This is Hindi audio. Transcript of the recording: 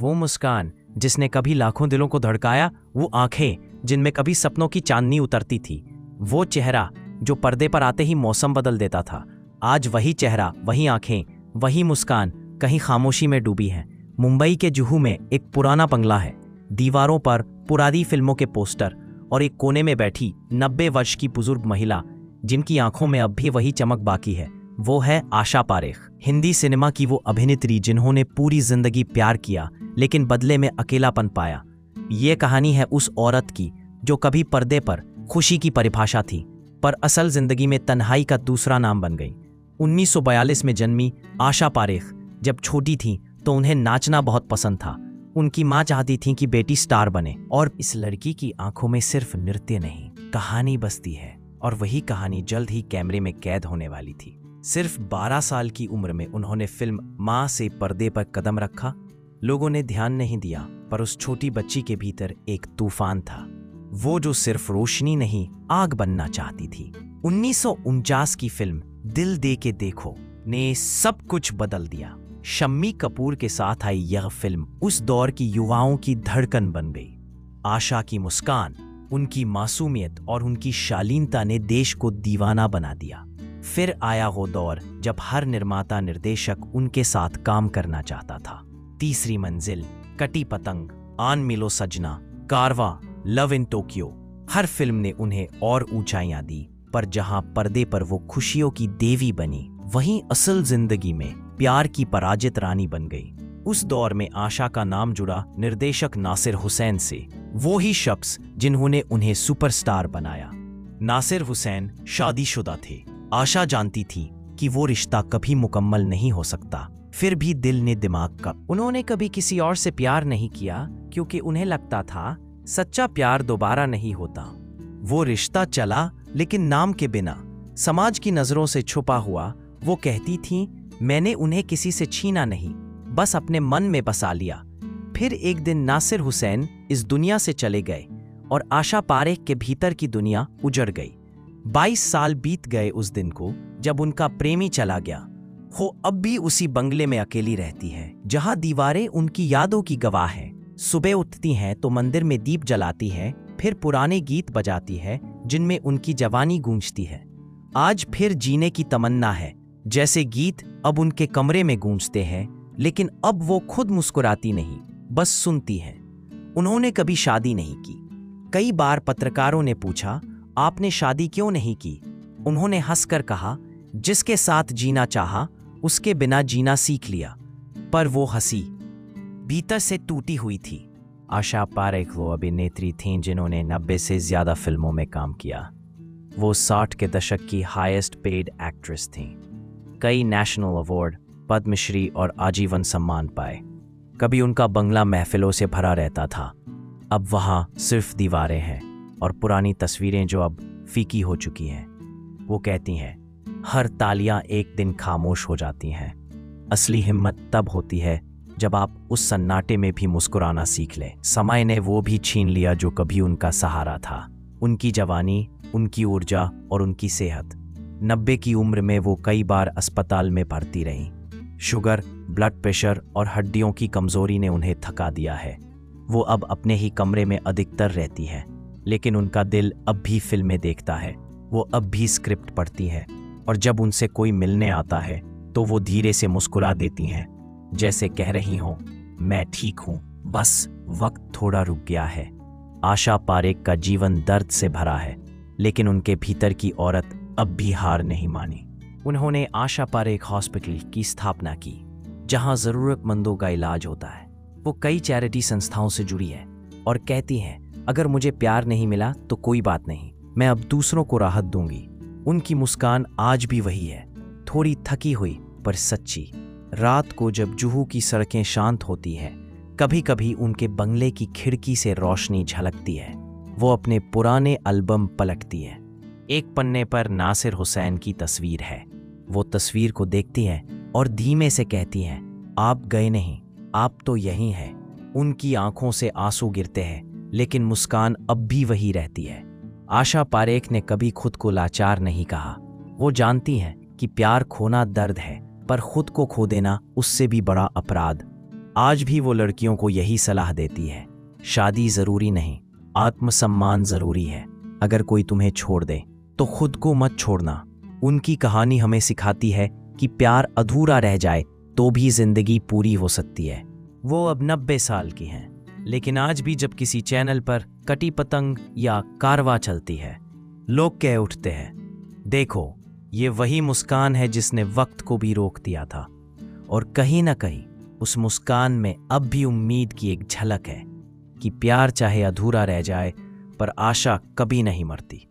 वो मुस्कान जिसने कभी लाखों दिलों को धड़काया, वो आंखें जिनमें कभी सपनों की चांदनी उतरती थी, वो चेहरा जो पर्दे पर आते ही मौसम बदल देता था। आज वही चेहरा, वही आंखें, वही मुस्कान कहीं खामोशी में डूबी है। मुंबई के जुहू में एक पुराना बंगला है। दीवारों पर पुरानी फिल्मों के पोस्टर और एक कोने में बैठी 90 वर्ष की बुजुर्ग महिला जिनकी आंखों में अब भी वही चमक बाकी है, वो है आशा पारेख। हिंदी सिनेमा की वो अभिनेत्री जिन्होंने पूरी जिंदगी प्यार किया लेकिन बदले में अकेलापन पाया। ये कहानी है उस औरत की जो कभी पर्दे पर खुशी की परिभाषा थी पर असल जिंदगी में तन्हाई का दूसरा नाम बन गई। 1942 में जन्मी आशा पारेख जब छोटी थी तो उन्हें नाचना बहुत पसंद था। उनकी माँ चाहती थी कि बेटी स्टार बने और इस लड़की की आंखों में सिर्फ नृत्य नहीं, कहानी बसती है। और वही कहानी जल्द ही कैमरे में कैद होने वाली थी। सिर्फ 12 साल की उम्र में उन्होंने फिल्म माँ से पर्दे पर कदम रखा। लोगों ने ध्यान नहीं दिया पर उस छोटी बच्ची के भीतर एक तूफान था, वो जो सिर्फ रोशनी नहीं आग बनना चाहती थी। 1949 की फिल्म दिल दे के देखो ने सब कुछ बदल दिया। शम्मी कपूर के साथ आई यह फिल्म उस दौर की युवाओं की धड़कन बन गई। आशा की मुस्कान, उनकी मासूमियत और उनकी शालीनता ने देश को दीवाना बना दिया। फिर आया वो दौर जब हर निर्माता निर्देशक उनके साथ काम करना चाहता था। तीसरी मंजिल, कटी पतंग, आन मिलो सजना, कारवा, love in Tokyo, her film ने उन्हें और ऊंचाइयां दी। पर जहां पर्दे पर वो खुशियों की देवी बनी, वहीं असल जिंदगी में प्यार की पराजित रानी बन गई। उस दौर में आशा का नाम जुड़ा निर्देशक नासिर हुसैन से, वो ही शख्स जिन्होंने उन्हें सुपरस्टार बनाया। नासिर हुसैन शादीशुदा थे। आशा जानती थी कि वो रिश्ता कभी मुकम्मल नहीं हो सकता, फिर भी दिल ने दिमाग का। उन्होंने कभी किसी और से प्यार नहीं किया क्योंकि उन्हें लगता था सच्चा प्यार दोबारा नहीं होता। वो रिश्ता चला लेकिन नाम के बिना, समाज की नजरों से छुपा हुआ। वो कहती थीं, मैंने उन्हें किसी से छीना नहीं, बस अपने मन में बसा लिया। फिर एक दिन नासिर हुसैन इस दुनिया से चले गए और आशा पारेख के भीतर की दुनिया उजड़ गई। 22 साल बीत गए उस दिन को जब उनका प्रेमी चला गया। वो अब भी उसी बंगले में अकेली रहती है जहां दीवारें उनकी यादों की गवाह हैं। सुबह उठती हैं तो मंदिर में दीप जलाती है, फिर पुराने गीत बजाती है जिनमें उनकी जवानी गूंजती है। आज फिर जीने की तमन्ना है, जैसे गीत अब उनके कमरे में गूंजते हैं, लेकिन अब वो खुद मुस्कुराती नहीं, बस सुनती है। उन्होंने कभी शादी नहीं की। कई बार पत्रकारों ने पूछा, आपने शादी क्यों नहीं की? उन्होंने हंसकर कहा, जिसके साथ जीना चाहा उसके बिना जीना सीख लिया। पर वो हंसी भीतर से टूटी हुई थी। आशा पारेख वो अभिनेत्री थीं जिन्होंने 90 से ज्यादा फिल्मों में काम किया। वो 60 के दशक की हाईएस्ट पेड एक्ट्रेस थीं। कई नेशनल अवार्ड, पद्मश्री और आजीवन सम्मान पाए। कभी उनका बंगला महफिलों से भरा रहता था, अब वहाँ सिर्फ दीवारें हैं और पुरानी तस्वीरें जो अब फीकी हो चुकी हैं। वो कहती हैं, हर तालियां एक दिन खामोश हो जाती हैं। असली हिम्मत तब होती है जब आप उस सन्नाटे में भी मुस्कुराना सीख लें। समय ने वो भी छीन लिया जो कभी उनका सहारा था, उनकी जवानी, उनकी ऊर्जा और उनकी सेहत। 90 की उम्र में वो कई बार अस्पताल में भर्ती रहीं। शुगर, ब्लड प्रेशर और हड्डियों की कमजोरी ने उन्हें थका दिया है। वो अब अपने ही कमरे में अधिकतर रहती है, लेकिन उनका दिल अब भी फिल्में देखता है। वो अब भी स्क्रिप्ट पढ़ती है और जब उनसे कोई मिलने आता है तो वो धीरे से मुस्कुरा देती हैं, जैसे कह रही हों, मैं ठीक हूं, बस वक्त थोड़ा रुक गया है। आशा पारेख का जीवन दर्द से भरा है, लेकिन उनके भीतर की औरत अब भी हार नहीं मानी। उन्होंने आशा पारेख हॉस्पिटल की स्थापना की, जहां जरूरतमंदों का इलाज होता है। वो कई चैरिटी संस्थाओं से जुड़ी है और कहती हैं, अगर मुझे प्यार नहीं मिला तो कोई बात नहीं, मैं अब दूसरों को राहत दूंगी। उनकी मुस्कान आज भी वही है, थोड़ी थकी हुई पर सच्ची। रात को जब जुहू की सड़कें शांत होती हैं, कभी कभी उनके बंगले की खिड़की से रोशनी झलकती है। वो अपने पुराने एल्बम पलटती है। एक पन्ने पर नासिर हुसैन की तस्वीर है। वो तस्वीर को देखती है और धीमे से कहती हैं, आप गए नहीं, आप तो यहीं हैं। उनकी आंखों से आंसू गिरते हैं, लेकिन मुस्कान अब भी वही रहती है। आशा पारेख ने कभी खुद को लाचार नहीं कहा। वो जानती हैं कि प्यार खोना दर्द है, पर खुद को खो देना उससे भी बड़ा अपराध। आज भी वो लड़कियों को यही सलाह देती है, शादी जरूरी नहीं, आत्मसम्मान जरूरी है। अगर कोई तुम्हें छोड़ दे तो खुद को मत छोड़ना। उनकी कहानी हमें सिखाती है कि प्यार अधूरा रह जाए तो भी जिंदगी पूरी हो सकती है। वो अब 90 साल की हैं, लेकिन आज भी जब किसी चैनल पर कटी पतंग या कारवा चलती है, लोग कह उठते हैं, देखो ये वही मुस्कान है जिसने वक्त को भी रोक दिया था। और कहीं ना कहीं उस मुस्कान में अब भी उम्मीद की एक झलक है कि प्यार चाहे अधूरा रह जाए पर आशा कभी नहीं मरती।